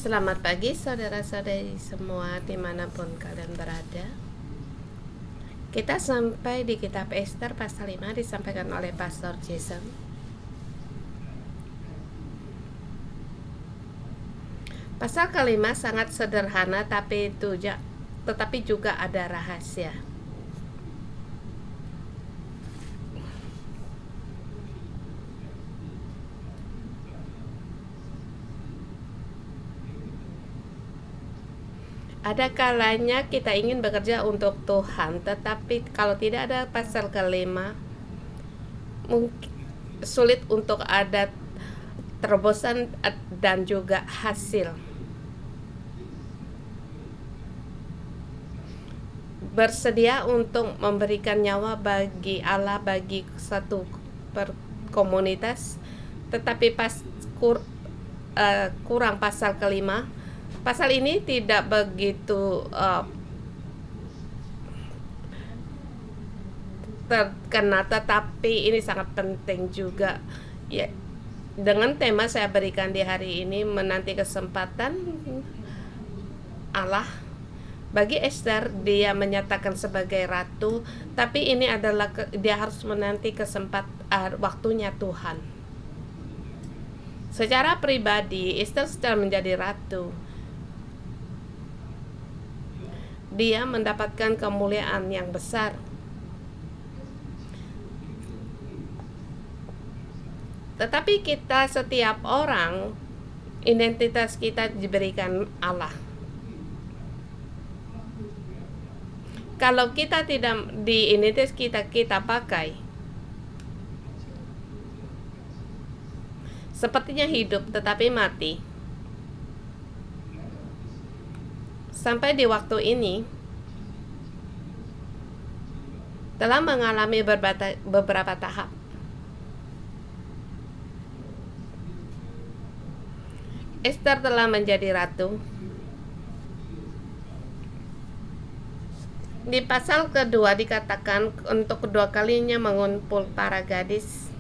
Selamat pagi saudara-saudari semua dimanapun kalian berada. Kita sampai di kitab Ester pasal 5 disampaikan oleh Pastor Jason. Pasal kelima sangat sederhana tetapi juga ada rahasia. Ada kalanya kita ingin bekerja untuk Tuhan, tetapi kalau tidak ada pasal kelima, mungkin sulit untuk ada terobosan dan juga hasil. Bersedia untuk memberikan nyawa bagi Allah, bagi satu komunitas, tetapi kurang pasal kelima. Pasal ini tidak begitu terkena, tetapi ini sangat penting juga ya. Dengan tema saya berikan di hari ini, menanti kesempatan Allah. Bagi Ester, dia menyatakan sebagai ratu, tapi ini adalah dia harus menanti waktunya Tuhan. Secara pribadi, Ester setelah menjadi ratu, dia mendapatkan kemuliaan yang besar. Tetapi setiap orang, identitas kita diberikan Allah. Kalau kita tidak di identitas kita pakai, sepertinya hidup tetapi mati. Sampai di waktu ini telah mengalami beberapa tahap. Ester telah menjadi ratu. Di pasal kedua dikatakan untuk kedua kalinya mengumpul para gadis.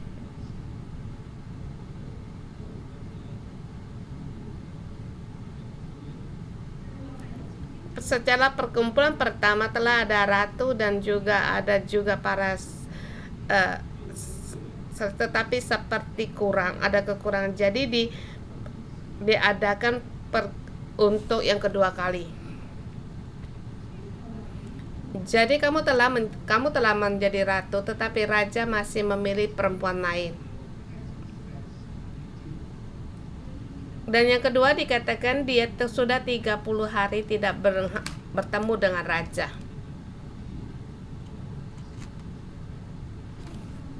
Secara perkumpulan pertama telah ada ratu dan ada juga para tetapi seperti ada kekurangan. Jadi diadakan untuk yang kedua kali. Jadi kamu telah menjadi ratu, tetapi raja masih memilih perempuan lain. Dan yang kedua dikatakan dia sudah 30 hari tidak bertemu dengan raja.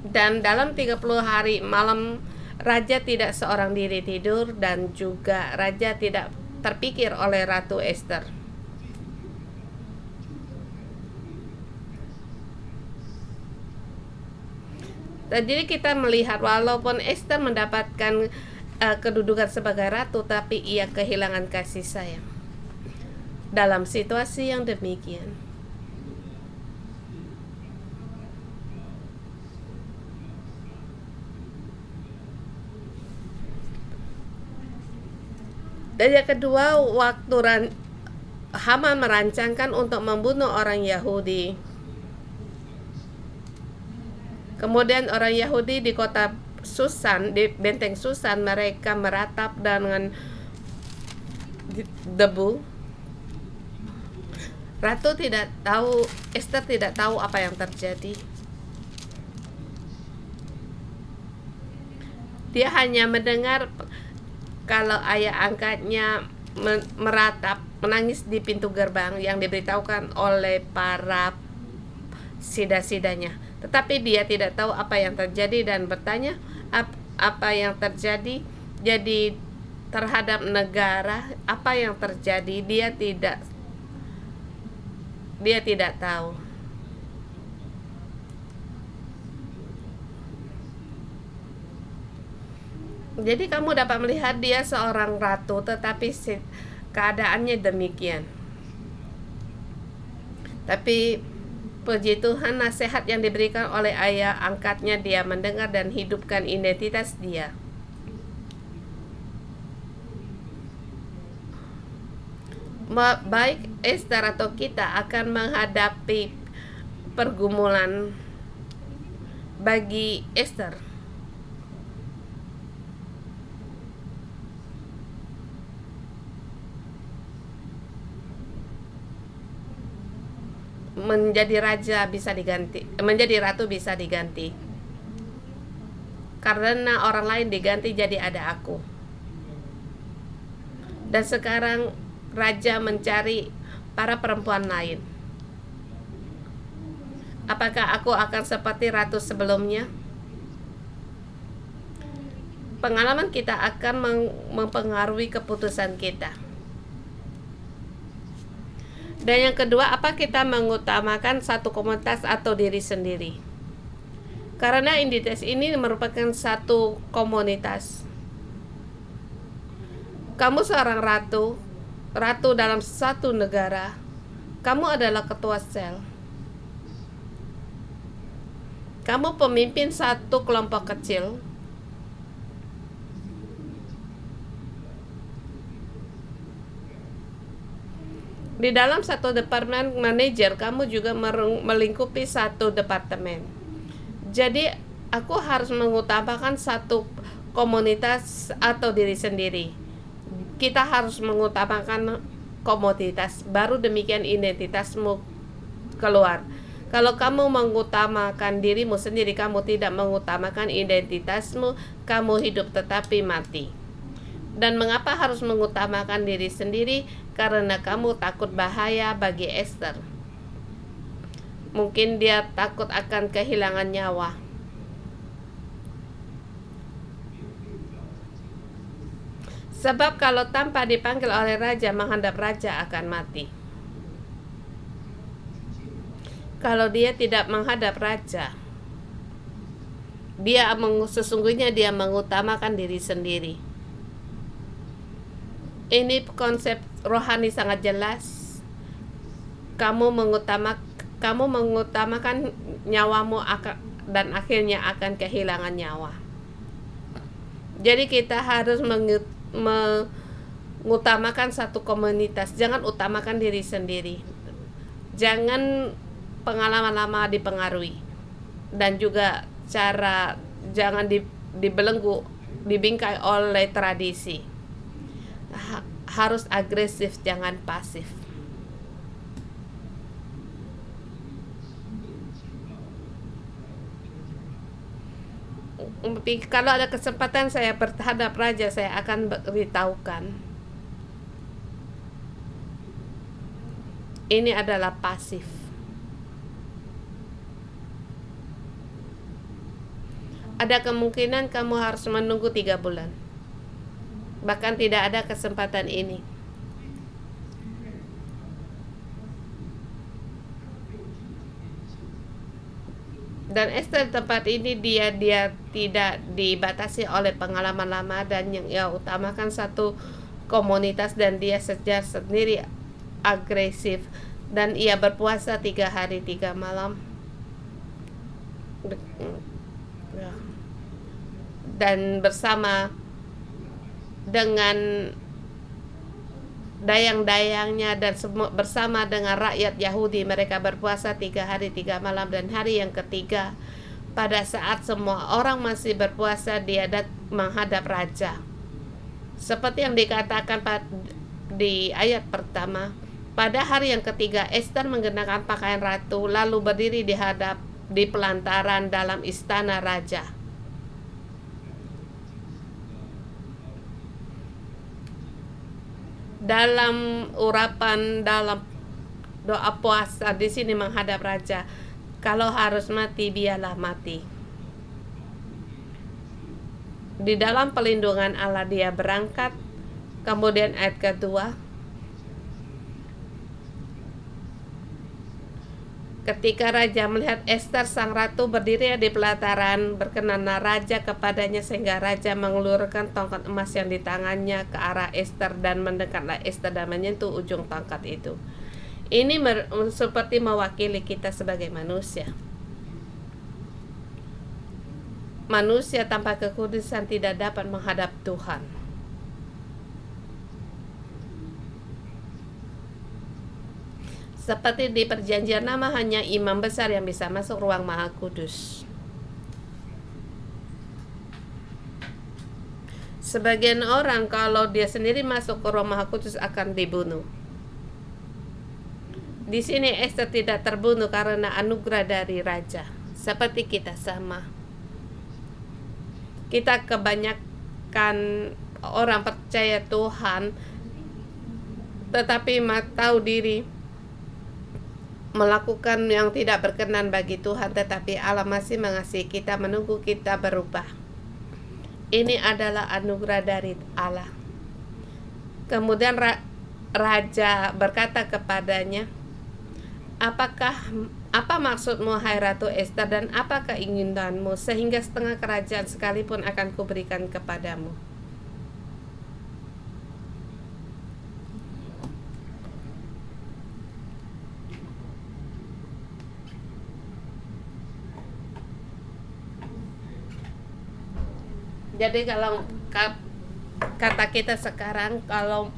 Dan dalam 30 hari malam raja tidak seorang diri tidur, dan juga raja tidak terpikir oleh Ratu Ester. Dan jadi kita melihat walaupun Ester mendapatkan kedudukan sebagai ratu, tapi ia kehilangan kasih sayang dalam situasi yang demikian. Dan yang kedua, waktu Haman merancangkan untuk membunuh orang Yahudi. Kemudian orang Yahudi di kota Susan, di benteng Susan, mereka meratap dengan debu. Ester tidak tahu apa yang terjadi. Dia hanya mendengar kalau ayah angkatnya menangis di pintu gerbang yang diberitahukan oleh para sida-sidanya. Tetapi dia tidak tahu apa yang terjadi dan bertanya apa yang terjadi jadi terhadap negara, apa yang terjadi, dia tidak tahu. Jadi kamu dapat melihat dia seorang ratu, tetapi keadaannya demikian. Tapi puji Tuhan, nasihat yang diberikan oleh ayah angkatnya dia mendengar dan hidupkan identitas dia. Baik Esther atau kita akan menghadapi pergumulan. Bagi Esther, menjadi raja bisa diganti, menjadi ratu bisa diganti. Karena orang lain diganti jadi ada aku. Dan sekarang raja mencari para perempuan lain. Apakah aku akan seperti ratu sebelumnya? Pengalaman kita akan mempengaruhi keputusan kita. Dan yang kedua, apa kita mengutamakan satu komunitas atau diri sendiri? Karena identitas ini merupakan satu komunitas. Kamu seorang ratu dalam satu negara. Kamu adalah ketua sel. Kamu pemimpin satu kelompok kecil. Di dalam satu departemen manajer, kamu juga melingkupi satu departemen. Jadi, aku harus mengutamakan satu komunitas atau diri sendiri. Kita harus mengutamakan komoditas, baru demikian identitasmu keluar. Kalau kamu mengutamakan dirimu sendiri, kamu tidak mengutamakan identitasmu, kamu hidup tetapi mati. Dan mengapa harus mengutamakan diri sendiri? Karena kamu takut bahaya bagi Esther. Mungkin dia takut akan kehilangan nyawa. Sebab kalau tanpa dipanggil oleh raja, menghadap raja akan mati. Kalau dia tidak menghadap raja, sesungguhnya dia mengutamakan diri sendiri. Ini konsep rohani sangat jelas. Kamu mengutamakan nyawamu dan akhirnya akan kehilangan nyawa. Jadi kita harus mengutamakan satu komunitas. Jangan utamakan diri sendiri. Jangan pengalaman lama dipengaruhi. Dan juga jangan dibelenggu, dibingkai oleh tradisi. Harus agresif, jangan pasif. Kalau ada kesempatan saya berhadap raja, saya akan beritahukan. Ini adalah pasif. Ada kemungkinan kamu harus menunggu 3 bulan. Bahkan tidak ada kesempatan ini. Dan Esther tempat ini dia tidak dibatasi oleh pengalaman lama, dan yang ia utamakan satu komunitas, dan dia secara sendiri agresif, dan ia berpuasa 3 hari 3 malam. Dan bersama dengan dayang-dayangnya dan bersama dengan rakyat Yahudi, mereka berpuasa 3 hari 3 malam, dan hari yang ketiga pada saat semua orang masih berpuasa, dia menghadap raja. Seperti yang dikatakan di ayat pertama, pada hari yang ketiga Esther mengenakan pakaian ratu lalu berdiri di pelantaran dalam istana raja. Dalam urapan, dalam doa puasa di sini menghadap raja, kalau harus mati biarlah mati. Di dalam pelindungan Allah dia berangkat. Kemudian ayat kedua, ketika raja melihat Esther sang ratu berdiri di pelataran, berkenanlah raja kepadanya sehingga raja mengulurkan tongkat emas yang di tangannya ke arah Esther, dan mendekatlah Esther dan menyentuh ujung tongkat itu. Ini seperti mewakili kita sebagai manusia. Manusia tanpa kekudusan tidak dapat menghadap Tuhan. Seperti di perjanjian lama hanya imam besar yang bisa masuk ruang Maha Kudus. Sebagian orang kalau dia sendiri masuk ke ruang Maha Kudus akan dibunuh. Di sini Esther tidak terbunuh karena anugerah dari raja. Seperti kita sama. Kita kebanyakan orang percaya Tuhan, tetapi tahu diri melakukan yang tidak berkenan bagi Tuhan, tetapi Allah masih mengasihi kita, menunggu kita berubah. Ini adalah anugerah dari Allah. Kemudian raja berkata kepadanya, apa maksudmu, hai Ratu Esther, dan apa keinginanmu, sehingga setengah kerajaan sekalipun akan kuberikan kepadamu. Jadi kalau kata kita sekarang, kalau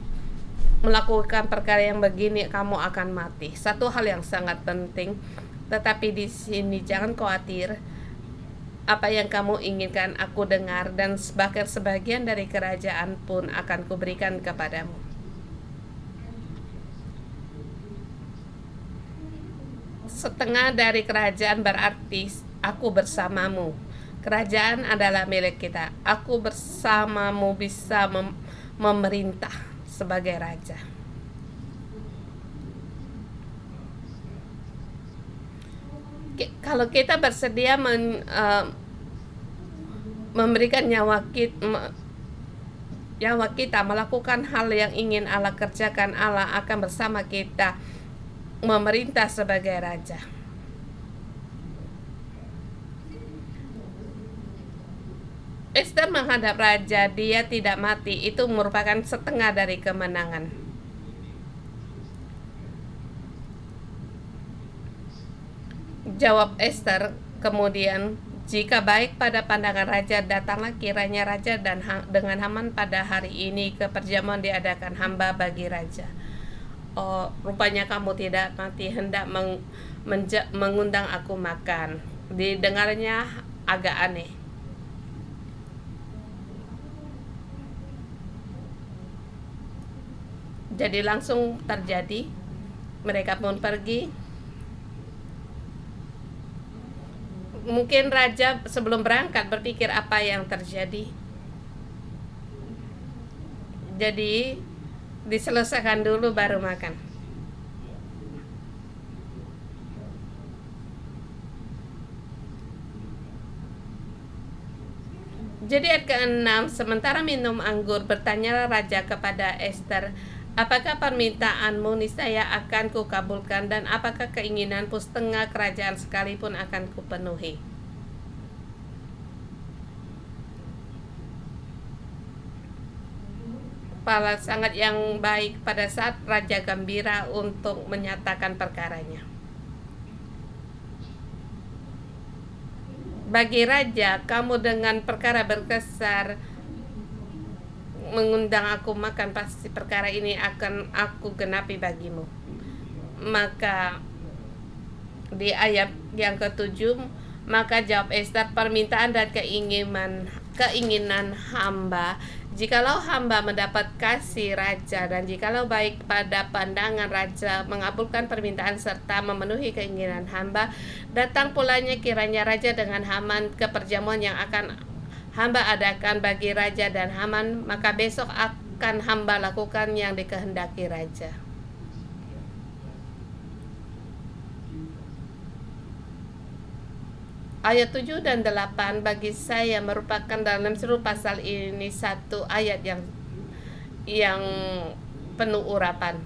melakukan perkara yang begini kamu akan mati. Satu hal yang sangat penting, tetapi di sini jangan khawatir. Apa yang kamu inginkan aku dengar, dan bahkan sebagian dari kerajaan pun akan kuberikan kepadamu. Setengah dari kerajaan berarti aku bersamamu. Kerajaan adalah milik kita. Aku bersamamu bisa memerintah sebagai raja. Kalau kita bersedia memberikan nyawa kita melakukan hal yang ingin Allah kerjakan, Allah akan bersama kita memerintah sebagai raja. Esther menghadap raja, dia tidak mati. Itu merupakan setengah dari kemenangan. Jawab Esther kemudian, jika baik pada pandangan raja, datanglah kiranya raja dan dengan Haman pada hari ini ke perjamuan diadakan hamba bagi raja. Oh, rupanya kamu tidak mati, hendak mengundang aku makan. Didengarnya agak aneh. Jadi langsung terjadi. Mereka pun pergi. Mungkin raja sebelum berangkat berpikir apa yang terjadi. Jadi diselesaikan dulu baru makan. Jadi ayat ke-6, sementara minum anggur, bertanyalah raja kepada Esther, apakah permintaanmu niscaya akan kukabulkan, dan apakah keinginanmu setengah kerajaan sekalipun akan kupenuhi? Kepala sangat yang baik pada saat raja gembira untuk menyatakan perkaranya. Bagi raja, kamu dengan perkara berkesan mengundang aku makan, pasti perkara ini akan aku genapi bagimu. Maka di ayat yang ke-7, maka jawab Esther, permintaan dan keinginan hamba, jikalau hamba mendapat kasih raja, dan jikalau baik pada pandangan raja mengabulkan permintaan serta memenuhi keinginan hamba, datang pulanya kiranya raja dengan Haman ke perjamuan yang akan hamba adakan bagi raja dan Haman, maka besok akan hamba lakukan yang dikehendaki raja. Ayat 7 dan 8 bagi saya merupakan dalam seluruh pasal ini satu ayat yang penuh urapan.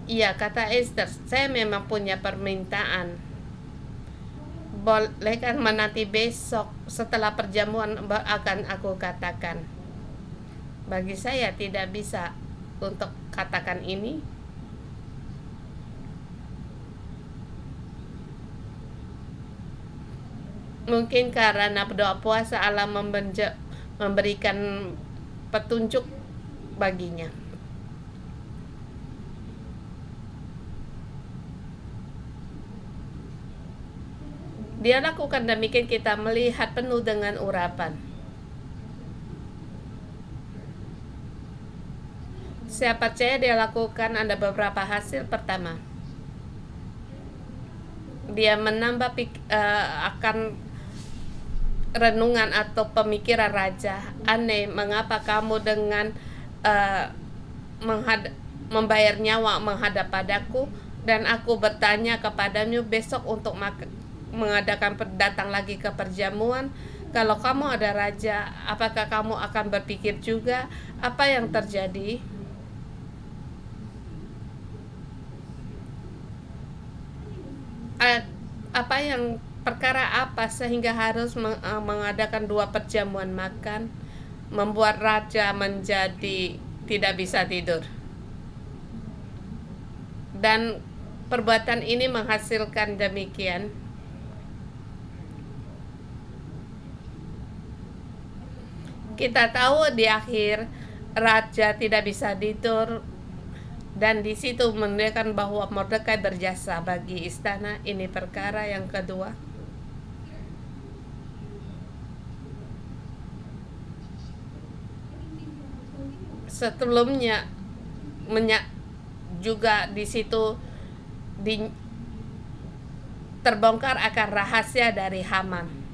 Iya, kata Esther, saya memang punya permintaan. Bolehkan menanti besok setelah perjamuan akan aku katakan. Bagi saya tidak bisa untuk katakan ini. Mungkin karena berdoa puasa Allah memberikan petunjuk baginya. Dia lakukan demikian, kita melihat penuh dengan urapan. Saya percaya dia lakukan ada beberapa hasil. Pertama, dia menambah akan renungan atau pemikiran raja. Aneh, mengapa kamu dengan membayar nyawa menghadap padaku, dan aku bertanya kepadamu besok untuk mengadakan datang lagi ke perjamuan. Kalau kamu ada raja, apakah kamu akan berpikir juga apa yang terjadi? Apa yang perkara apa sehingga harus mengadakan 2 perjamuan makan, membuat raja menjadi tidak bisa tidur. Dan perbuatan ini menghasilkan demikian. Kita tahu di akhir raja tidak bisa tidur, dan di situ menunjukkan bahwa Mordekai berjasa bagi istana. Ini perkara yang kedua. Sebelumnya juga di situ terbongkar akan rahasia dari Haman.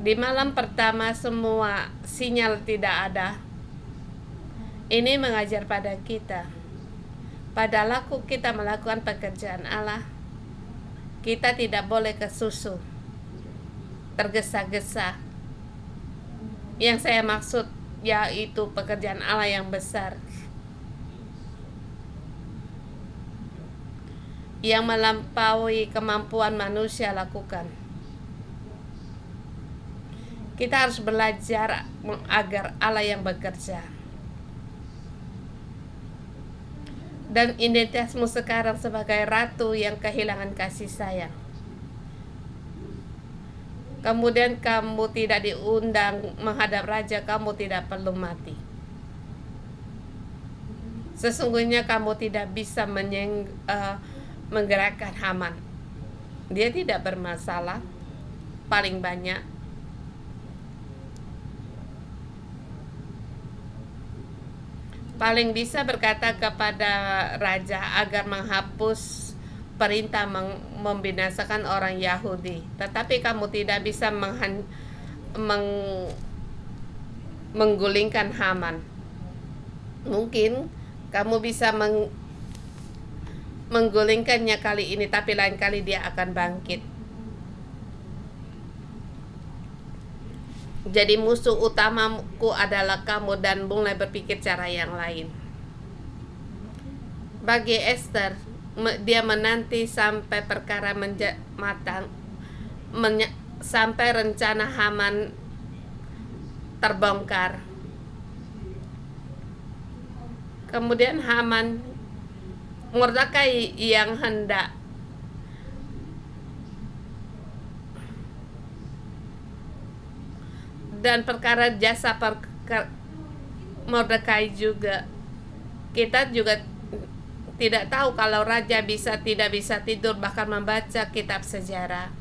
Di malam pertama semua sinyal tidak ada. Ini mengajar pada kita, pada laku kita melakukan pekerjaan Allah, kita tidak boleh kesusu, tergesa-gesa. Yang saya maksud yaitu pekerjaan Allah yang besar, yang melampaui kemampuan manusia lakukan. Kita harus belajar agar Allah yang bekerja. Dan identitasmu sekarang sebagai ratu yang kehilangan kasih sayang. Kemudian kamu tidak diundang menghadap raja, kamu tidak perlu mati. Sesungguhnya kamu tidak bisa menggerakkan Haman. Dia tidak bermasalah, paling banyak. Paling bisa berkata kepada raja agar menghapus perintah membinasakan orang Yahudi. Tetapi kamu tidak bisa menggulingkan Haman. Mungkin kamu bisa menggulingkannya kali ini, tapi lain kali dia akan bangkit. Jadi musuh utamaku adalah kamu, dan mulai berpikir cara yang lain. Bagi Esther, dia menanti sampai perkara matang, sampai rencana Haman terbongkar. Kemudian Mordekai yang hendak dan perkara jasa Mordekai juga. Kita juga tidak tahu kalau raja tidak bisa tidur bahkan membaca kitab sejarah.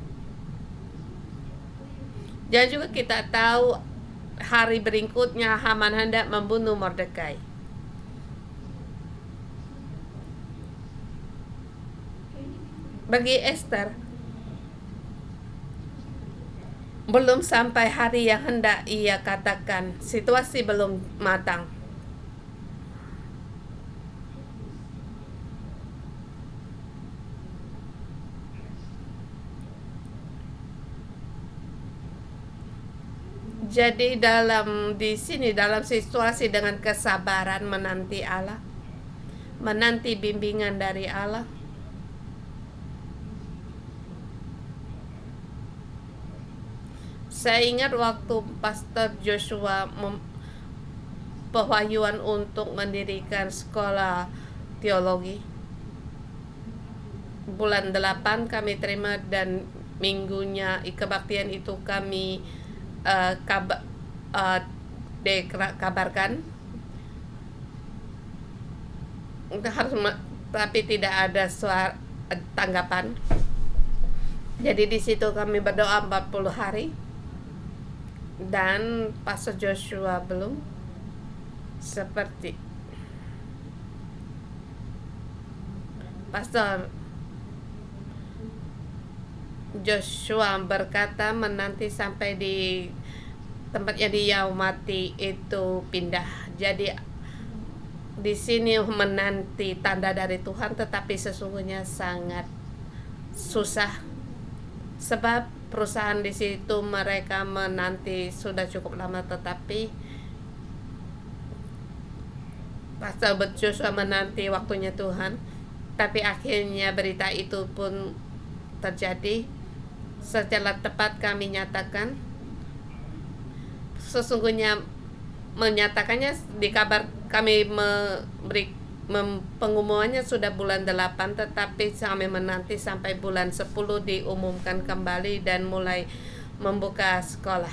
Dan juga kita tahu hari berikutnya Haman hendak membunuh Mordekai. Bagi Esther, belum sampai hari yang hendak ia katakan, situasi belum matang. Jadi di sini dalam situasi dengan kesabaran menanti Allah, menanti bimbingan dari Allah. Saya ingat waktu Pastor Joshua pewahyuan untuk mendirikan sekolah teologi. Bulan 8 kami terima, dan minggunya kebaktian itu kami dikabarkan. Tapi tidak ada tanggapan. Jadi di situ kami berdoa 40 hari dan Pastor Joshua belum seperti Pastor Joshua berkata menanti sampai di tempatnya di Yaumati itu pindah. Jadi di sini menanti tanda dari Tuhan, tetapi sesungguhnya sangat susah sebab perusahaan di situ mereka menanti sudah cukup lama, tetapi Pastor Joshua menanti waktunya Tuhan, tapi akhirnya berita itu pun terjadi. Secara tepat kami nyatakan, sesungguhnya menyatakannya di kabar kami memberi pengumumannya sudah bulan 8, tetapi kami menanti sampai bulan 10 diumumkan kembali dan mulai membuka sekolah.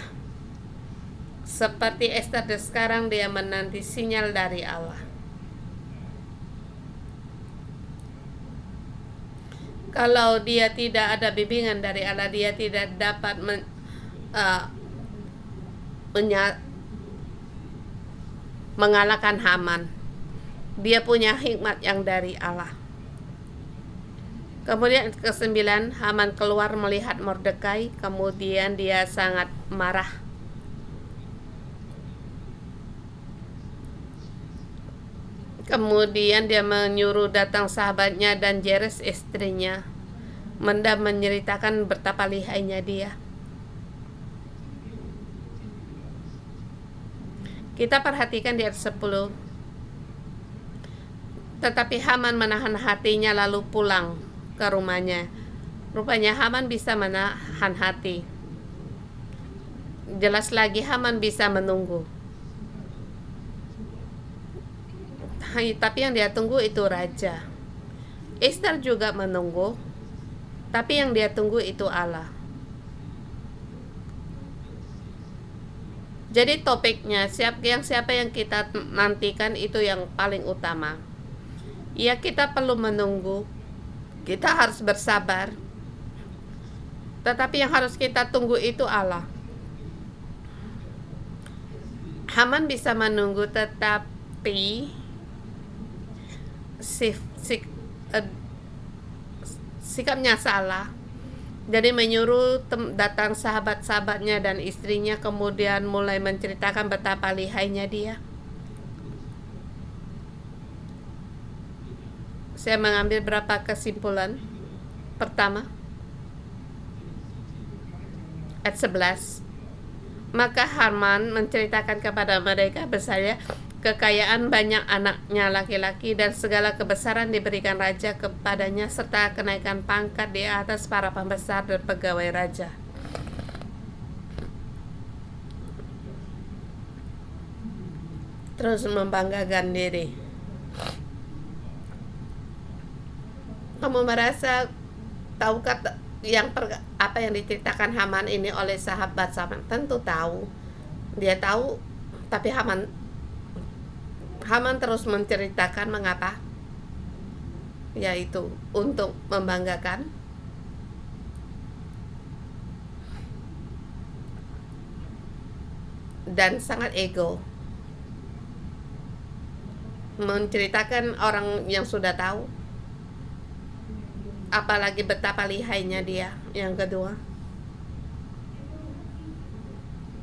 Seperti Esther sekarang, dia menanti sinyal dari Allah. Kalau dia tidak ada bimbingan dari Allah, dia tidak dapat mengalahkan Haman. Dia punya hikmat yang dari Allah. Kemudian ke-9, Haman keluar melihat Mordekai, kemudian dia sangat marah. Kemudian dia menyuruh datang sahabatnya dan Jeres istrinya, menceritakan betapa lihainya dia. Kita perhatikan di ayat 10. Tetapi Haman menahan hatinya lalu pulang ke rumahnya. Rupanya Haman bisa menahan hati. Jelas lagi Haman bisa menunggu. Tapi yang dia tunggu itu raja. Esther juga menunggu, tapi yang dia tunggu itu Allah. Jadi topiknya siapa yang kita nantikan itu yang paling utama. Ya, kita perlu menunggu. Kita harus bersabar. Tetapi yang harus kita tunggu itu Allah. Haman bisa menunggu, tetapi sikapnya salah. Jadi menyuruh datang sahabat-sahabatnya dan istrinya, kemudian mulai menceritakan betapa lihainya dia. Saya mengambil beberapa kesimpulan. Pertama, ayat 11. Maka Haman menceritakan kepada mereka bahwasanya kekayaan banyak anaknya laki-laki dan segala kebesaran diberikan raja kepadanya, serta kenaikan pangkat di atas para pembesar dan pegawai raja. Terus membanggakan diri. Kamu merasa tahukah apa yang diceritakan Haman ini oleh sahabat-sahabat? Tentu tahu. Dia tahu, tapi Haman terus menceritakan mengapa? Yaitu untuk membanggakan. Dan sangat ego. Menceritakan orang yang sudah tahu. Apalagi betapa lihainya dia. Yang kedua,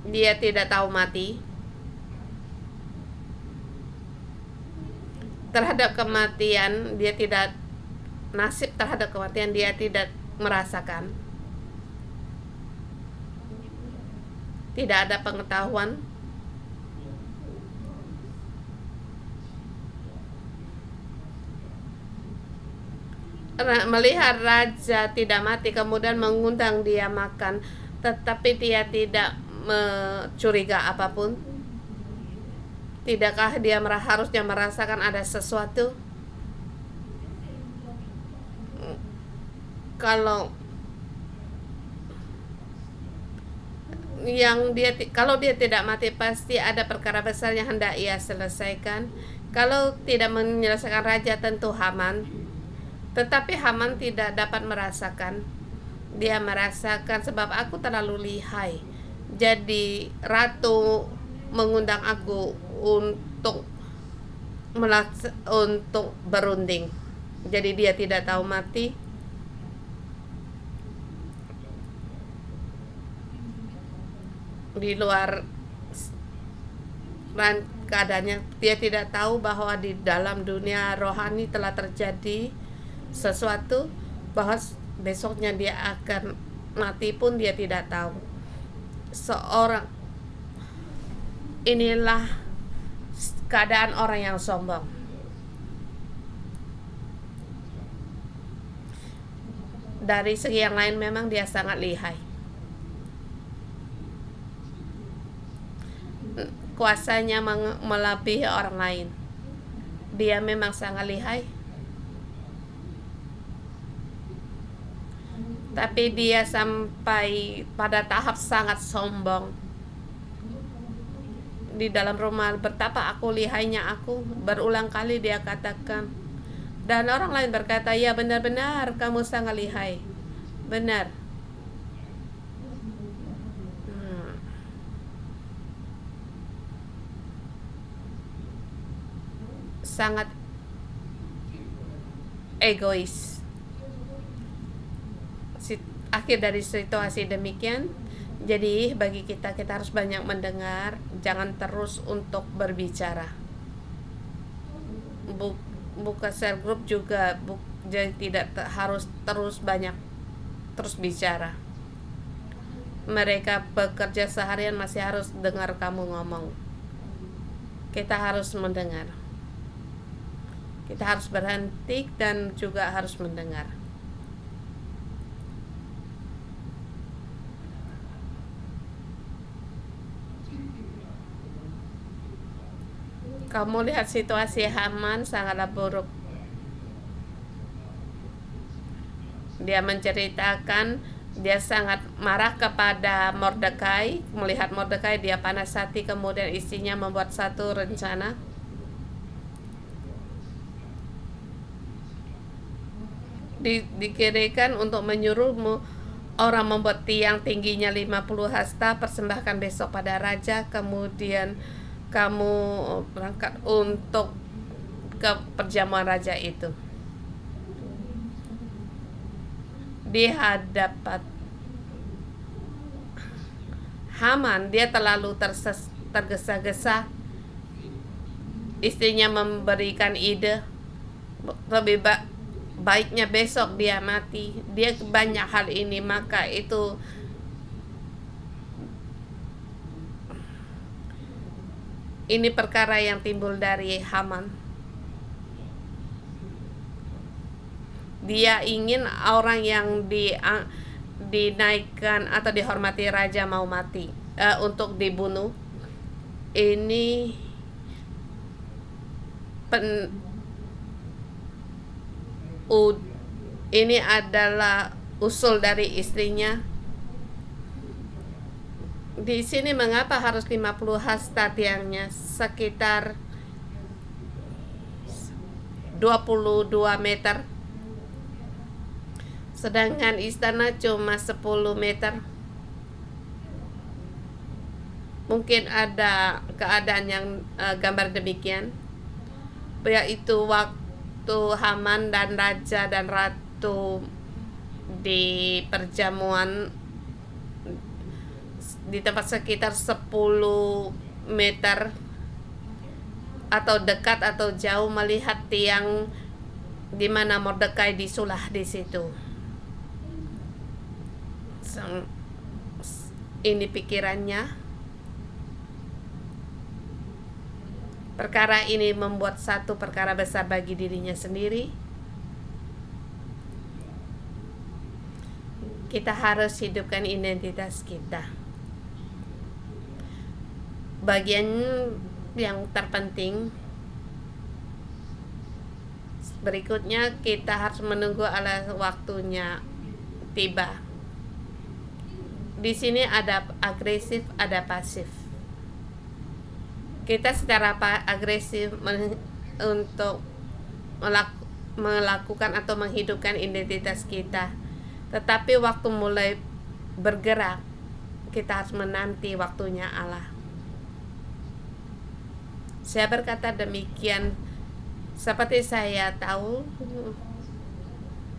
dia tidak tahu mati. Terhadap kematian, dia tidak nasib terhadap kematian, dia tidak merasakan. Tidak ada pengetahuan. Melihat raja tidak mati, kemudian mengundang dia makan, tetapi dia tidak curiga apapun. Tidakkah dia harusnya merasakan ada sesuatu? Kalau dia tidak mati, pasti ada perkara besar yang hendak ia selesaikan. Kalau tidak menyelesaikan raja, tentu Haman. Tetapi Haman tidak dapat merasakan Dia merasakan sebab aku terlalu lihai. Jadi ratu mengundang aku untuk berunding. Jadi dia tidak tahu mati. Di luar keadaannya, dia tidak tahu bahwa di dalam dunia rohani telah terjadi sesuatu, bahwa besoknya dia akan mati pun dia tidak tahu. Inilah keadaan orang yang sombong. Dari segi yang lain memang dia sangat lihai. Kuasanya melebihi orang lain. Dia memang sangat lihai. Tapi dia sampai pada tahap sangat sombong. Di dalam rumah, betapa aku lihainya aku. Berulang kali dia katakan. Dan orang lain berkata, ya benar-benar kamu sangat lihai. Benar. Sangat egois. Akhir dari situasi demikian, jadi bagi kita harus banyak mendengar, jangan terus untuk berbicara. Buka share group juga jadi tidak harus terus bicara. Mereka bekerja seharian masih harus dengar kamu ngomong. Kita harus mendengar. Kita harus berhenti dan juga harus mendengar. Kamu lihat situasi Haman sangatlah buruk. Dia menceritakan dia sangat marah kepada Mordekai. Melihat Mordekai dia panas hati, kemudian istrinya membuat satu rencana. Dikirakan untuk menyuruhmu orang membuat tiang tingginya 50 hasta, persembahkan besok pada raja, kemudian kamu berangkat untuk ke perjamuan raja itu. Di hadapan Haman, dia terlalu tergesa-gesa. Istrinya memberikan ide, lebih baiknya besok dia mati. Dia banyak hal ini, maka itu ini perkara yang timbul dari Haman. Dia ingin orang yang dinaikkan atau dihormati raja mau mati, untuk dibunuh. Ini adalah usul dari istrinya. Di sini mengapa harus 50 hasta tiangnya? Sekitar 22 meter. Sedangkan istana cuma 10 meter. Mungkin ada keadaan yang gambar demikian, yaitu waktu Haman dan raja dan ratu di perjamuan di tempat sekitar 10 meter atau dekat atau jauh, melihat tiang di mana Mordekai disulah di situ. Ini pikirannya. Perkara ini membuat satu perkara besar bagi dirinya sendiri. Kita harus hidupkan identitas kita. Bagian yang terpenting berikutnya, kita harus menunggu waktunya tiba. Di sini ada agresif, ada pasif. Kita secara agresif untuk melakukan atau menghidupkan identitas kita. Tetapi waktu mulai bergerak, kita harus menanti waktunya Allah. Saya berkata demikian seperti saya tahu,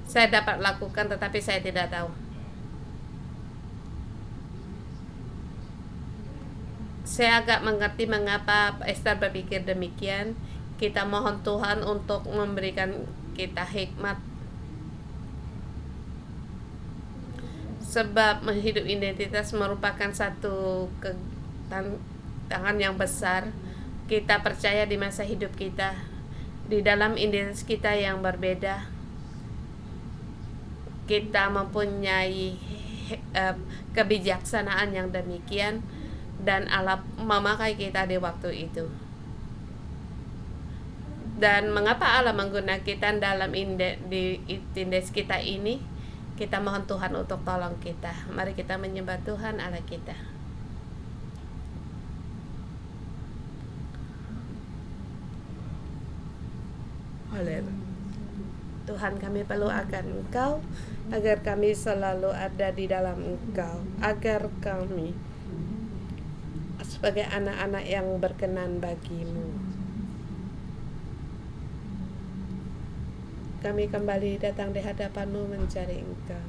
saya dapat lakukan, tetapi saya tidak tahu. Saya agak mengerti mengapa Esther berpikir demikian. Kita mohon Tuhan untuk memberikan kita hikmat, sebab menghidup identitas merupakan satu tantangan yang besar. Kita percaya di masa hidup kita, di dalam identitas kita yang berbeda, kita mempunyai kebijaksanaan yang demikian, dan Allah memakai kita di waktu itu. Dan mengapa Allah menggunakan kita dalam identitas kita ini? Kita mohon Tuhan untuk tolong kita. Mari kita menyembah Tuhan Allah kita. Haleluya. Tuhan, kami perlu akan Engkau, agar kami selalu ada di dalam Engkau, agar kami sebagai anak-anak yang berkenan bagi-Mu. Kami kembali datang di hadapan-Mu mencari Engkau.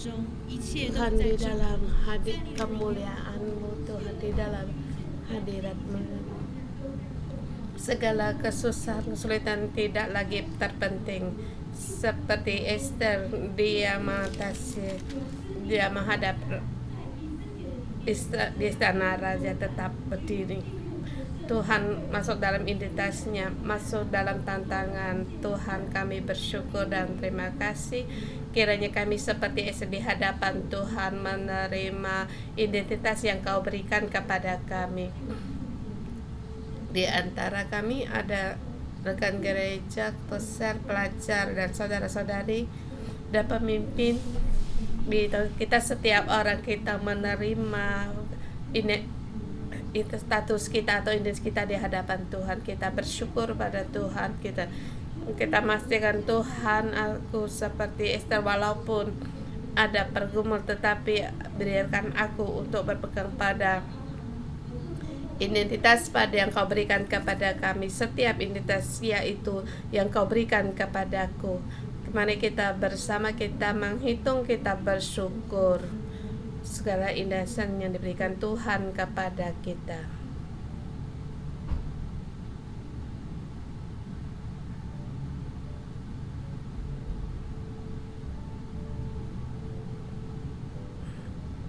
Tuhan di dalam kemuliaan-Mu, Tuhan di dalam hadirat-Mu, segala kesusahan kesulitan tidak lagi terpenting. Seperti Esther, dia menghadap di istana raja tetap berdiri. Tuhan masuk dalam identitasnya, masuk dalam tantangan. Tuhan, kami bersyukur dan terima kasih. Kiranya kami seperti Esther di hadapan Tuhan, menerima identitas yang Kau berikan kepada kami. Di antara kami ada rekan gereja, besar, pelajar, dan saudara-saudari dan pemimpin. Kita setiap orang kita menerima itu status kita atau identitas kita di hadapan Tuhan. Kita bersyukur pada Tuhan. Kita pastikan, Tuhan, aku seperti Esther, walaupun ada pergumulan, tetapi biarkan aku untuk berpegang pada identitas pada yang Kau berikan kepada kami. Setiap identitas yaitu yang Kau berikan kepadaku. Mari kita bersama, kita menghitung, kita bersyukur segala indasan yang diberikan Tuhan kepada kita.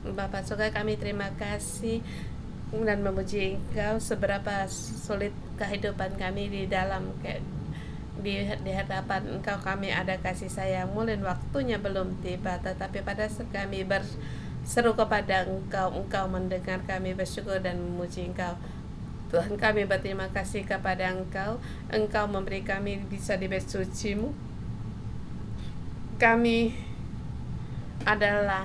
Bapak Surga, kami terima kasih dan memuji Engkau. Seberapa sulit kehidupan kami di dalam di hadapan Engkau, kami ada kasih sayang-Mu, dan waktunya belum tiba, tetapi pada saat kami berseru kepada Engkau, Engkau mendengar kami, bersyukur dan memuji Engkau. Tuhan, kami berterima kasih kepada Engkau. Engkau memberi kami bisa di bait suci-Mu. Kami adalah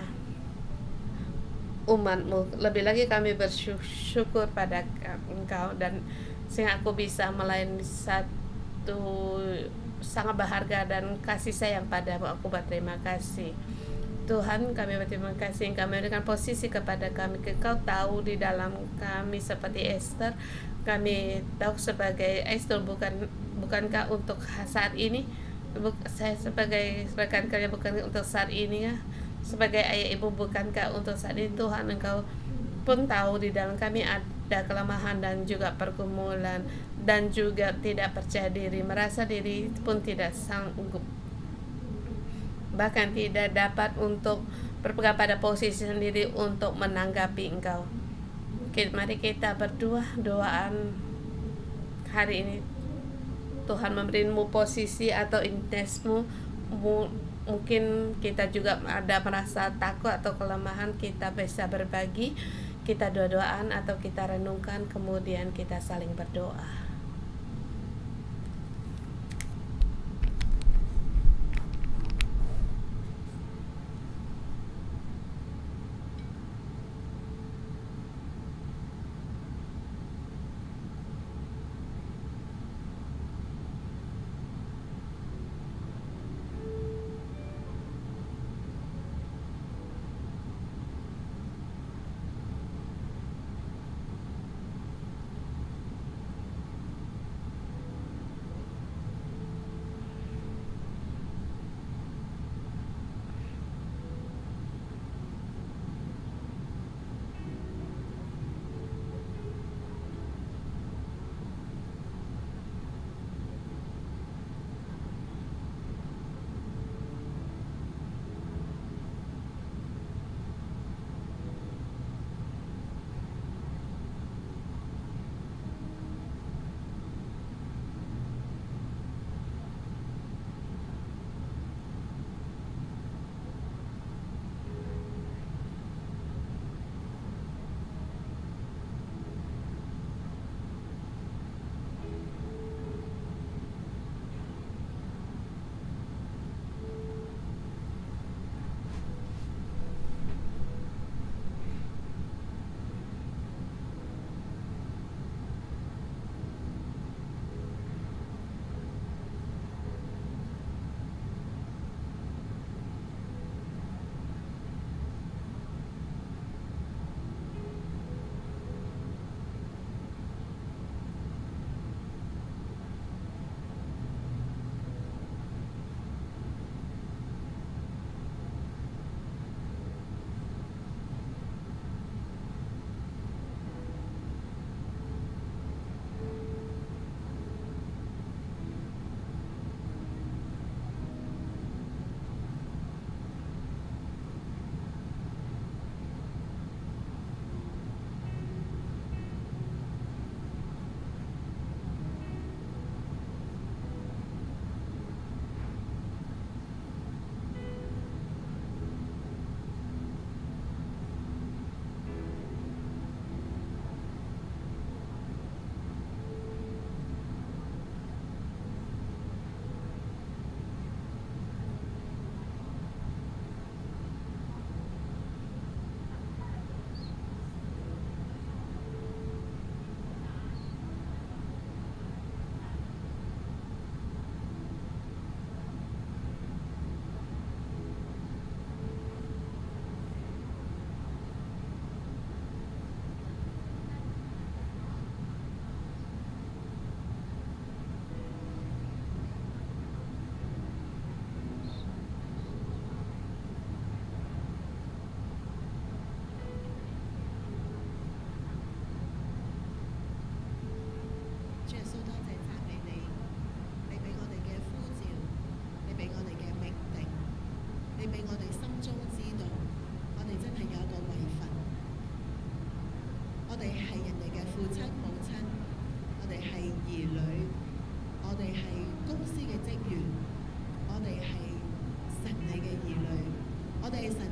umat-Mu. Lebih lagi kami bersyukur pada Engkau, dan sehingga aku bisa melayani satu sangat berharga dan kasih sayang padamu. Aku berterima kasih Tuhan. Kami berterima kasih Engkau memberikan posisi kepada kami. Engkau tahu di dalam kami seperti Esther. Kami tahu sebagai Esther, bukankah untuk saat ini, saya sebagai rekan kerja bukan untuk saat ini ya, sebagai ayah ibu bukankah untuk saat ini. Tuhan, Engkau pun tahu di dalam kami ada kelemahan dan juga pergumulan, dan juga tidak percaya diri, merasa diri pun tidak sanggup, bahkan tidak dapat untuk berpegang pada posisi sendiri untuk menanggapi Engkau. Mari kita doaan hari ini. Tuhan memberimu posisi atau identitasmu. Mungkin kita juga ada merasa takut atau kelemahan, kita bisa berbagi, kita doa-doaan atau kita renungkan, kemudian kita saling berdoa.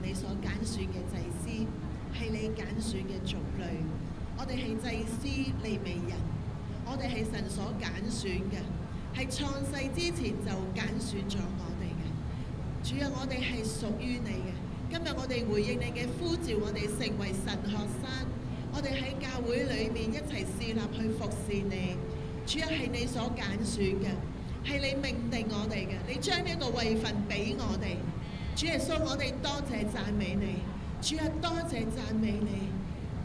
你所揀選嘅祭司，係你揀選嘅族類。我哋係祭司利未人，我哋係神所揀選嘅，係創世之前就揀選咗我哋嘅。主啊，我哋係屬於你嘅。今日我哋回應你嘅呼召，我哋成為神學生，我哋喺教會裏面一齊侍立去服侍你。主啊，係你所揀選嘅，係你命定我哋嘅，你將呢個位份俾我哋。主耶穌，我哋多謝讚美你。主啊，多謝讚美你。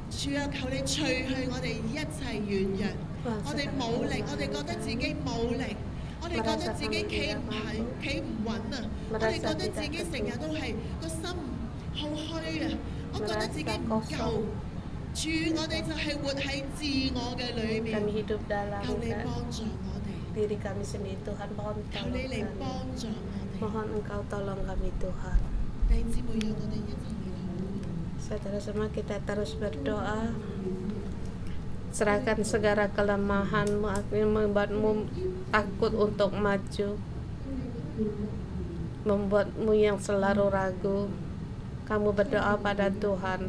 主啊，求你除去我哋一切軟弱，我哋冇力，我哋覺得自己冇力。我哋覺得自己企唔穩啊！我哋覺得自己成日都係個心好虛啊！我覺得自己唔夠。主，我哋就係活喺自我嘅裏面。求你幫助我哋。diri kami sendiri Tuhan, mohon 求你嚟幫助我哋。 mohon Engkau tolong kami Tuhan. 弟兄姊妹，讓我哋一齊嚟禱告。 Saudara semua, kita terus berdoa. Serahkan segala kelemahanmu yang membuatmu takut untuk maju, membuatmu yang selalu ragu. Kamu berdoa pada Tuhan,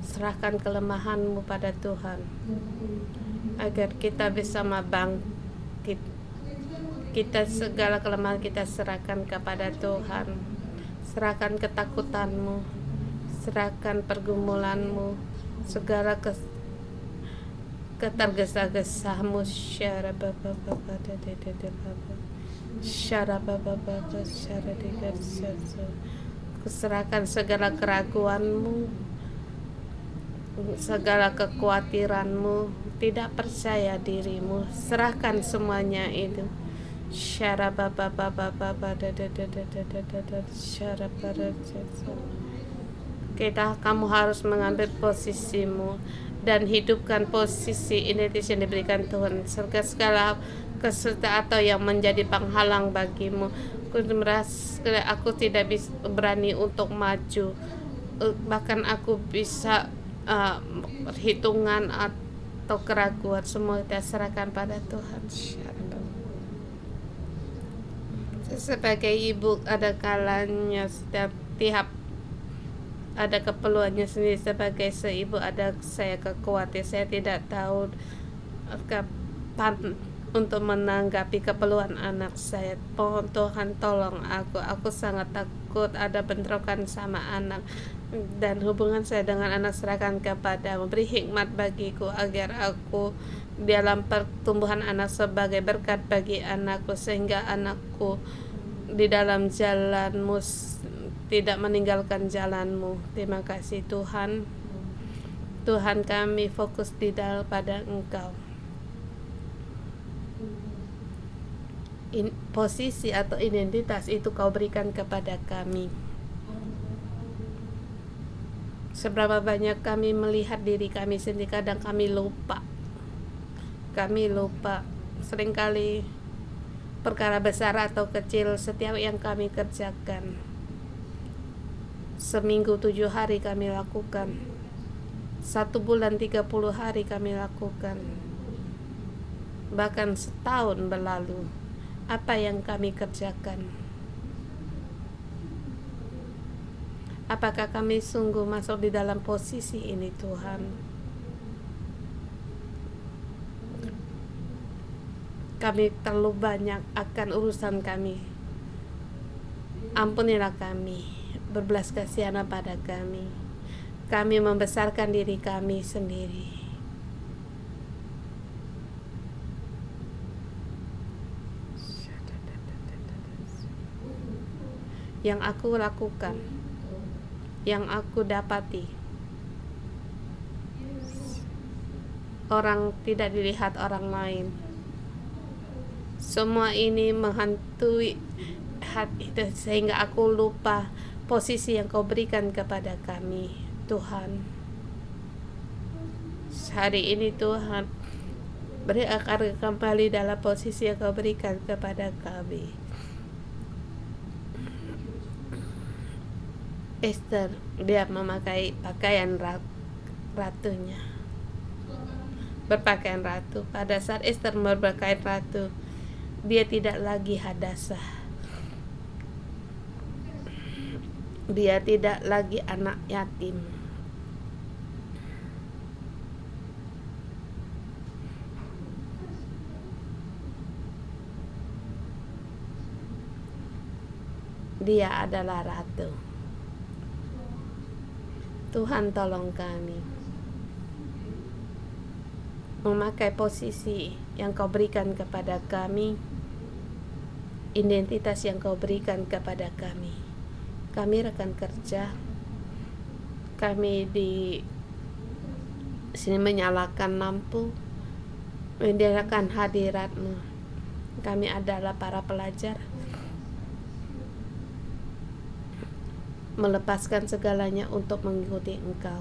serahkan kelemahanmu pada Tuhan, agar kita bisa bangkit. Kita segala kelemahan kita serahkan kepada Tuhan. Serahkan ketakutanmu, serahkan pergumulanmu, segala ketergesa-gesamu. Serahkan segala keraguanmu, segala kekhawatiranmu, tidak percaya dirimu, serahkan semuanya itu. Kamu harus mengambil posisimu dan hidupkan posisi identitas yang diberikan Tuhan. Segala kesulitan atau yang menjadi penghalang bagimu, aku merasa aku tidak bisa berani untuk maju, bahkan aku bisa perhitungan atau keraguan, semua kita serahkan pada Tuhan. Sebagai ibu, ada kalanya setiap tiap ada keperluannya sendiri. Sebagai seibu, ada saya kekhawatiran, saya tidak tahu kapan untuk menanggapi keperluan anak saya. Mohon Tuhan tolong aku sangat takut ada bentrokan sama anak, dan hubungan saya dengan anak serahkan kepadamu. Beri hikmat bagiku agar aku dalam pertumbuhan anak sebagai berkat bagi anakku, sehingga anakku di dalam jalanmu tidak meninggalkan jalanmu. Terima kasih Tuhan. Tuhan, kami fokus di dalam pada Engkau. Posisi atau identitas itu Kau berikan kepada kami. Seberapa banyak kami melihat diri kami sendiri, kadang kami lupa. Seringkali perkara besar atau kecil setiap yang kami kerjakan, seminggu 7 hari kami lakukan, 1 bulan 30 hari kami lakukan, bahkan setahun berlalu. Apa yang kami kerjakan? Apakah kami sungguh masuk di dalam posisi ini, Tuhan? Kami terlalu banyak akan urusan kami. Ampunilah kami, berbelas kasihan pada kami. Kami membesarkan diri kami sendiri. Yang aku lakukan, yang aku dapati, orang tidak dilihat orang lain. Semua ini menghantui hati sehingga aku lupa posisi yang Kau berikan kepada kami, Tuhan. Hari ini Tuhan, beri akar kembali dalam posisi yang Kau berikan kepada kami. Esther, dia memakai pakaian ratunya, berpakaian ratu. Pada saat Esther berpakaian ratu, dia tidak lagi Hadasah. Dia tidak lagi anak yatim. Dia adalah ratu. Tuhan, tolong kami memakai posisi yang Kau berikan kepada kami, identitas yang Kau berikan kepada kami. Kami rekan kerja, kami di sini menyalakan lampu, menyalakan hadirat-Mu. Kami adalah para pelajar, melepaskan segalanya untuk mengikuti Engkau.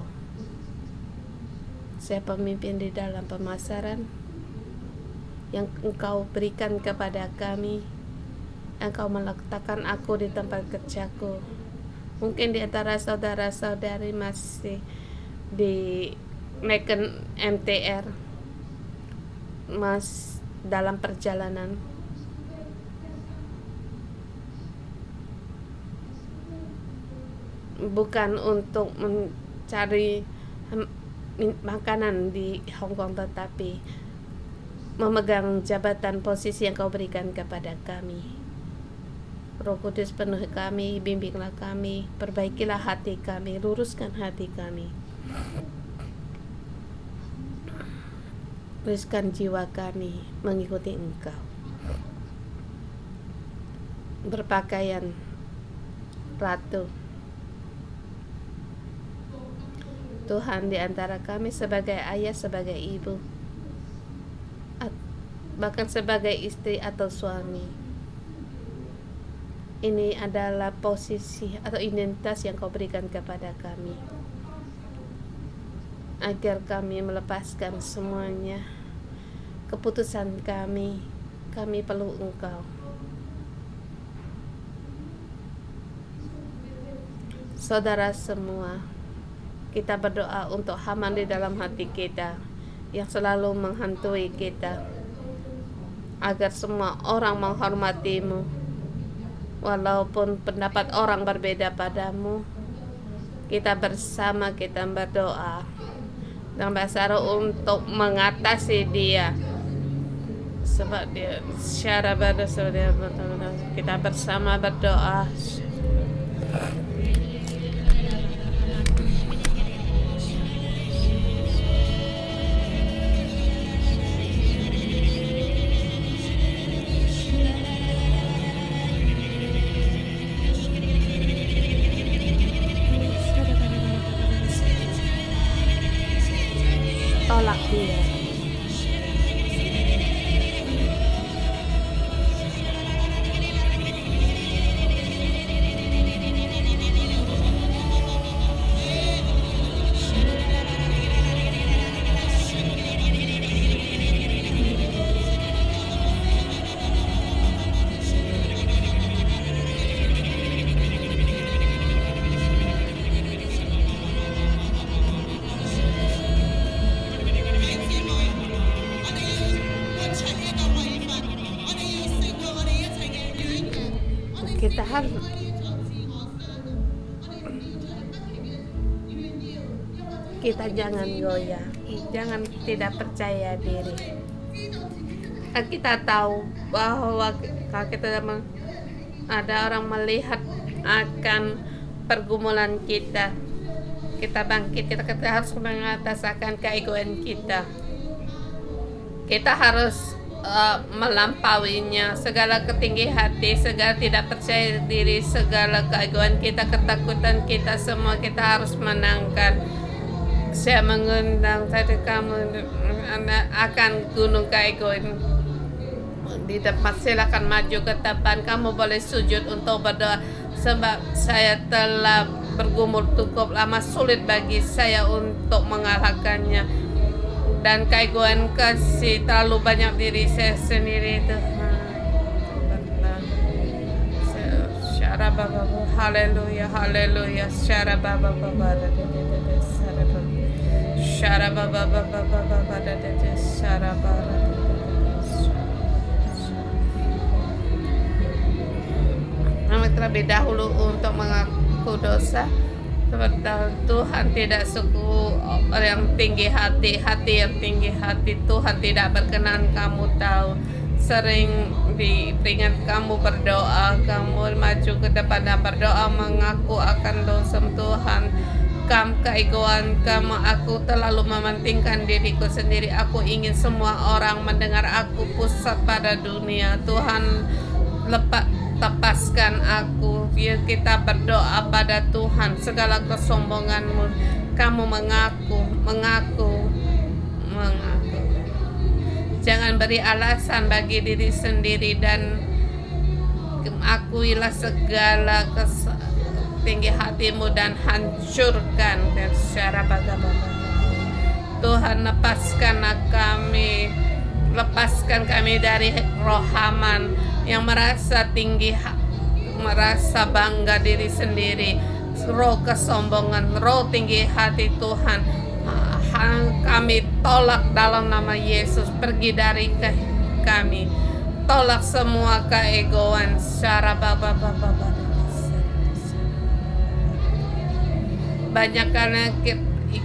Saya pemimpin di dalam pemasaran yang Engkau berikan kepada kami. Engkau meletakkan aku di tempat kerjaku. Mungkin di antara saudara-saudari masih di Meken MTR, dalam perjalanan. Bukan untuk mencari makanan di Hong Kong, tetapi memegang jabatan posisi yang Kau berikan kepada kami. Roh Kudus, penuhi kami, bimbinglah kami, perbaikilah hati kami, luruskan hati kami, luruskan jiwa kami mengikuti Engkau. Berpakaian ratu Tuhan di antara kami, sebagai ayah, sebagai ibu, bahkan sebagai istri atau suami. Ini adalah posisi atau identitas yang Kau berikan kepada kami, agar kami melepaskan semuanya. Keputusan kami perlu Engkau. Saudara semua, kita berdoa untuk Haman di dalam hati kita yang selalu menghantui kita, agar semua orang menghormati-Mu, walaupun pendapat orang berbeda padamu. Kita bersama, kita berdoa dan bersama untuk mengatasi dia, sebab dia secara berdasar. Kita bersama berdoa. Tolak dia. Kita harus jangan goyah, jangan tidak percaya diri. Kita tahu bahwa kalau kita ada orang melihat akan pergumulan kita bangkit, kita harus mengataskan keegoan kita. Kita harus melampauinya, segala ketinggi hati, segala tidak percaya diri, segala keegoan kita, ketakutan kita, semua kita harus menangkan. Saya mengundang tadi kamu akan gunung keegoan di depan. Silakan maju ke depan. Kamu boleh sujud untuk berdoa, sebab saya telah bergumul cukup lama, sulit bagi saya untuk mengalahkannya. Dan keegoan kasih terlalu banyak diri saya sendiri itu. Syara baba, haleluya, haleluya. Syara baba baba, syara baba baba baba, syara baba. Kami terlebih dahulu untuk aku dosa. Seperti Tuhan tidak suku yang tinggi hati yang tinggi hati. Tuhan tidak berkenan. Kamu tahu, sering diperingat kamu berdoa, kamu maju ke depan dan berdoa mengaku akan dosa Tuhan. Keegoan kamu, aku terlalu mementingkan diriku sendiri. Aku ingin semua orang mendengar aku pusat pada dunia. Tuhan, lepaskan aku. Ya, kita berdoa pada Tuhan segala kesombonganmu. Kamu mengaku. Jangan beri alasan bagi diri sendiri dan akuilah segala tinggi hatimu dan hancurkan secara bagaimana. Tuhan, lepaskan kami dari roh Haman yang merasa tinggi, merasa bangga diri sendiri, roh kesombongan, roh tinggi hati. Tuhan, kami tolak dalam nama Yesus, pergi dari kami. Tolak semua keegoan secara banyak karena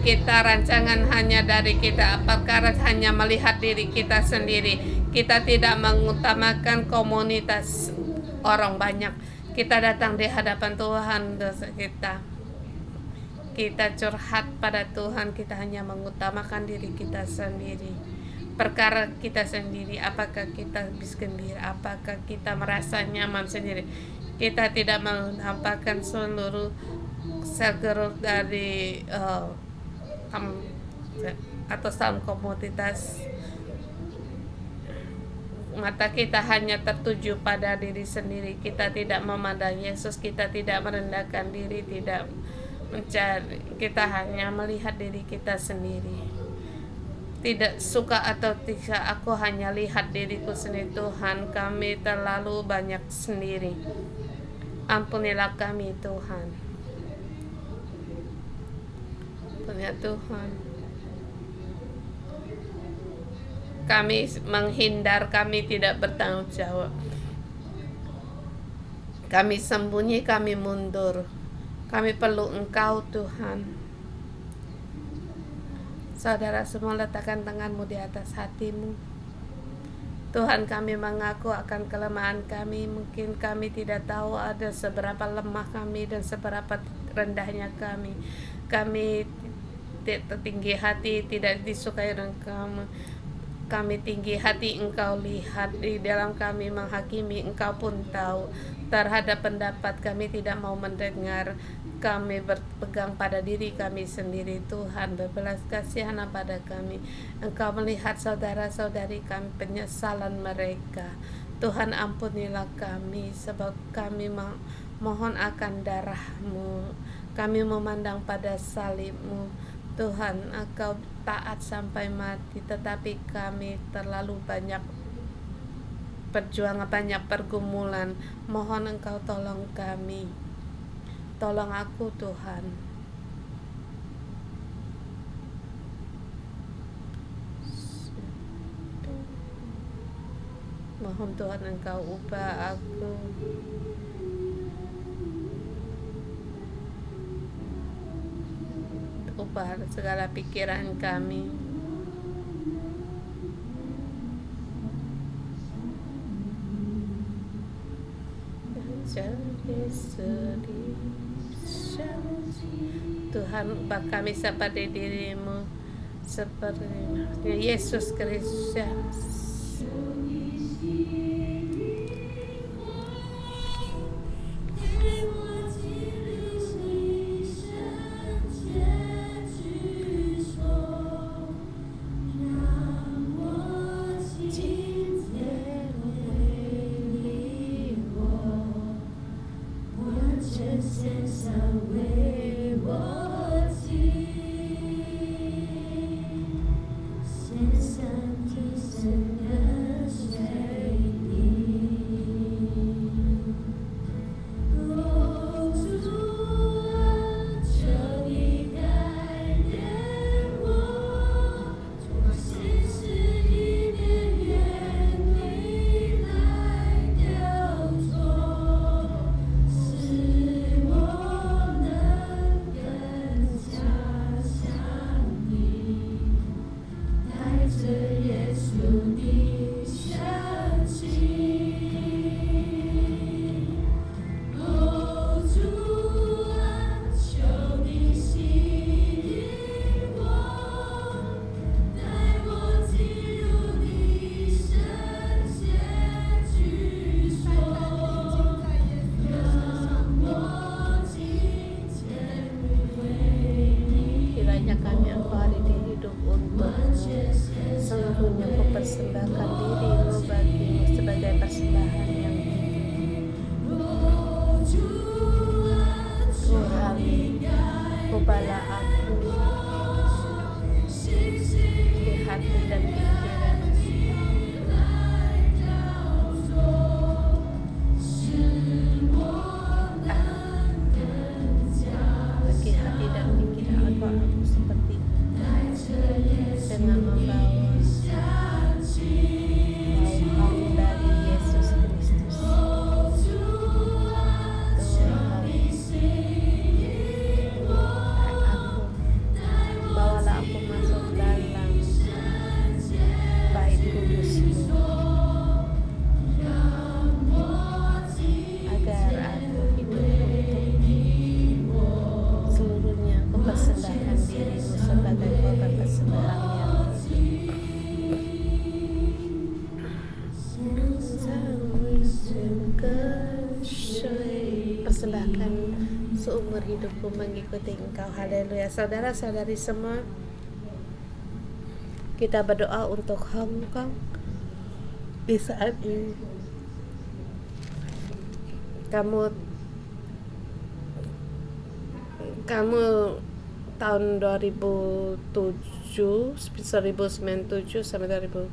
kita rancangan hanya dari kita, apakah hanya melihat diri kita sendiri. Kita tidak mengutamakan komunitas orang banyak. Kita datang di hadapan Tuhan, dosa kita curhat pada Tuhan. Kita hanya mengutamakan diri kita sendiri, perkara kita sendiri. Apakah kita bisa gembira, apakah kita merasa nyaman sendiri. Kita tidak menampakkan seluruh segeruk dari atau dalam komunitas. Mata kita hanya tertuju pada diri sendiri. Kita tidak memandang Yesus, kita tidak merendahkan diri, tidak mencari. Kita hanya melihat diri kita sendiri. Tidak suka atau tidak, aku hanya lihat diriku sendiri. Tuhan, kami terlalu banyak sendiri. Ampunilah kami, Tuhan. Ya Tuhan, kami menghindar, kami tidak bertanggung jawab, kami sembunyi, kami mundur. Kami perlu Engkau, Tuhan. Saudara semua, letakkan tanganmu di atas hatimu. Tuhan, kami mengaku akan kelemahan kami. Mungkin kami tidak tahu ada seberapa lemah kami dan seberapa rendahnya kami. Kami tinggi hati, tidak disukai dengan kamu. Kami tinggi hati, Engkau lihat di dalam kami menghakimi. Engkau pun tahu. Terhadap pendapat kami tidak mau mendengar. Kami berpegang pada diri kami sendiri. Tuhan, berbelas kasihan pada kami. Engkau melihat saudara-saudari kami, penyesalan mereka. Tuhan, ampunilah kami, sebab kami mohon akan darah-Mu. Kami memandang pada salib-Mu. Tuhan, Engkau taat sampai mati, tetapi kami terlalu banyak perjuangan, banyak pergumulan. Mohon Engkau tolong kami. Tolong aku, Tuhan. Mohon Tuhan Engkau ubah aku. Ubah segala pikiran kami. Tuhan, ubah kami seperti diri-Mu, seperti Yesus Kristus. seumur hidupku mengikuti Engkau. Haleluya. Saudara-saudari semua, kita berdoa untuk Hong Kong di saat ini. Kamu tahun 1997 sampai 2000,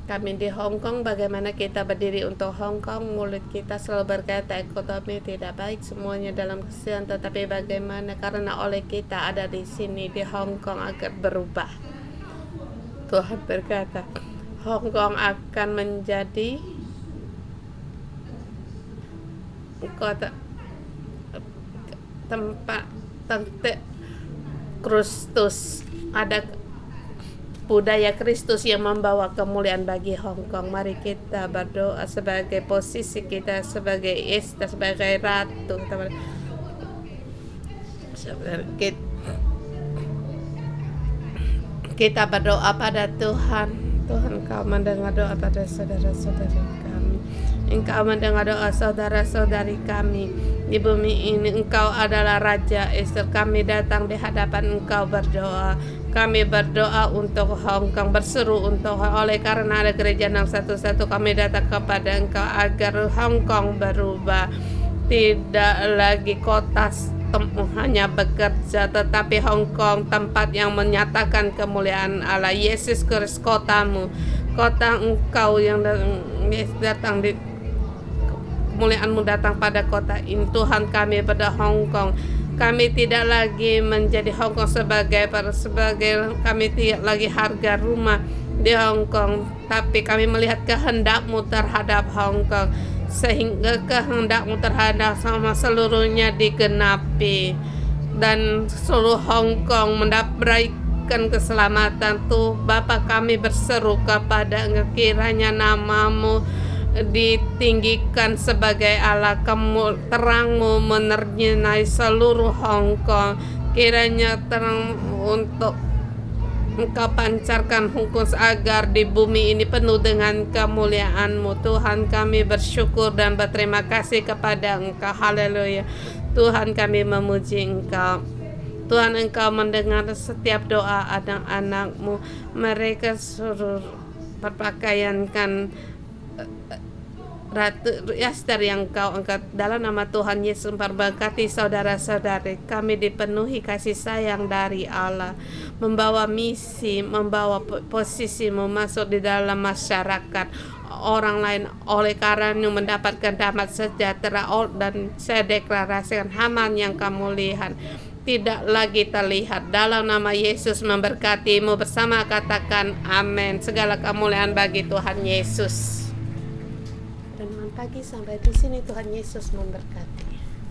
kami di Hong Kong, bagaimana kita berdiri untuk Hong Kong. Mulut kita selalu berkata ekonomi tidak baik, semuanya dalam kesulitan, tetapi bagaimana karena oleh kita ada di sini di Hong Kong agar berubah. Tuhan berkata Hong Kong akan menjadi kota tempat Kristus, ada budaya Kristus yang membawa kemuliaan bagi Hong Kong. Mari kita berdoa sebagai posisi kita sebagai istri, sebagai ratu. Kita berdoa pada Tuhan. Tuhan, Kau mendengar doa pada saudara-saudari kami. Engkau mendengar doa saudara-saudari kami di bumi ini. Engkau adalah Raja. Esther, kami datang di hadapan Engkau berdoa. Kami berdoa untuk Hong Kong, berseru untuk oleh karena ada gereja 611, kami datang kepada Engkau agar Hong Kong berubah. Tidak lagi kota hanya bekerja, tetapi Hong Kong tempat yang menyatakan kemuliaan Allah. Yesus Kristus, kotamu, kota Engkau yang datang di kemuliaan-Mu datang pada kota ini. Tuhan, kami pada Hong Kong, kami tidak lagi menjadi Hong Kong sebagai kami tidak lagi harga rumah di Hong Kong, tapi kami melihat kehendak-Mu terhadap Hong Kong, sehingga kehendak-Mu terhadap sama seluruhnya digenapi dan seluruh Hong Kong mendapatkan keselamatan. Tuh Bapa, kami berseru kepada Engkau, kiranya nama-Mu ditinggikan sebagai Allah, terang-Mu menyinari seluruh Hong Kong. Kiranya terang untuk Engkau pancarkan hukum agar di bumi ini penuh dengan kemuliaan-Mu. Tuhan, kami bersyukur dan berterima kasih kepada Engkau. Haleluya. Tuhan, kami memuji Engkau. Tuhan, Engkau mendengar setiap doa anak-anak-Mu. Mereka suruh berpakaiankan Ratu Esther yang Kau angkat. Dalam nama Tuhan Yesus, memberkati saudara-saudari kami dipenuhi kasih sayang dari Allah, membawa misi, membawa posisi masuk di dalam masyarakat orang lain oleh karena mendapatkan damai sejahtera. Dan saya deklarasikan Haman yang kamu lihat tidak lagi terlihat. Dalam nama Yesus memberkatimu bersama, katakan amin. Segala kemuliaan bagi Tuhan Yesus. Renungan pagi sampai di sini. Tuhan Yesus memberkati.